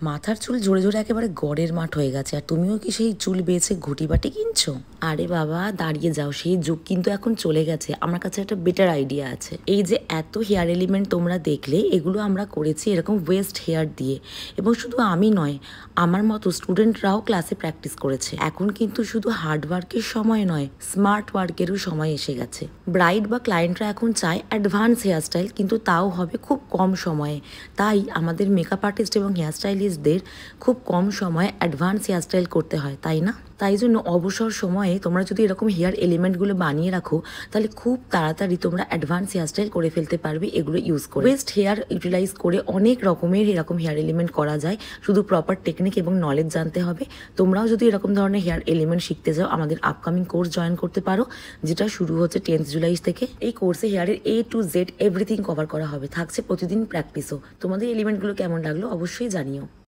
মাথার চুল ঝরে ঝরে একেবারে গড়ের মাঠ হয়ে গেছে। আর তুমিও কি সেই চুল বেছে ঘটি বাটি কিনছো? আরে বাবা দাঁড়িয়ে যাও, সেই যুগ কিন্তু এখন চলে গেছে। আমার কাছে একটা বেটার আইডিয়া আছে। এই যে এত হেয়ার এলিমেন্ট তোমরা দেখলে, এগুলো আমরা করেছি এরকম ওয়েস্ট হেয়ার দিয়ে। এবং শুধু আমি নয়, আমার মতো স্টুডেন্টরাও ক্লাসে প্র্যাকটিস করেছে। এখন কিন্তু শুধু হার্ড ওয়ার্কের সময় নয়, স্মার্ট ওয়ার্কেরও সময় এসে গেছে। ব্রাইড বা ক্লায়েন্টরা এখন চায় অ্যাডভান্স হেয়ারস্টাইল, কিন্তু তাও হবে খুব কম সময়ে। তাই আমাদের মেকআপ আর্টিস্ট এবং হেয়ার স্টাইলিস্টদের খুব কম সময়ে অ্যাডভান্স হেয়ারস্টাইল করতে হয়, তাই না? তাই জন্য অবসর সময়ে তোমরা যদি এরকম হেয়ার এলিমেন্টগুলো বানিয়ে রাখো, তাহলে খুব তাড়াতাড়ি তোমরা অ্যাডভান্স হেয়ারস্টাইল করে ফেলতে পারবে এগুলো ইউজ করে। ওয়েস্ট হেয়ার ইউটিলাইজ করে অনেক রকমের এরকম হেয়ার এলিমেন্ট করা যায়, শুধু প্রপার টেকনিক এবং নলেজ জানতে হবে। তোমরাও যদি এরকম ধরনের হেয়ার এলিমেন্ট শিখতে যাও, আমাদের আপকামিং কোর্স জয়েন করতে পারো, যেটা শুরু হচ্ছে 10 জুলাই থেকে। এই কোর্সে হেয়ারের A to Z everything cover করা হবে, থাকছে প্রতিদিন প্র্যাকটিসও। তোমাদের এলিমেন্টগুলো কেমন লাগলো অবশ্যই জানিও।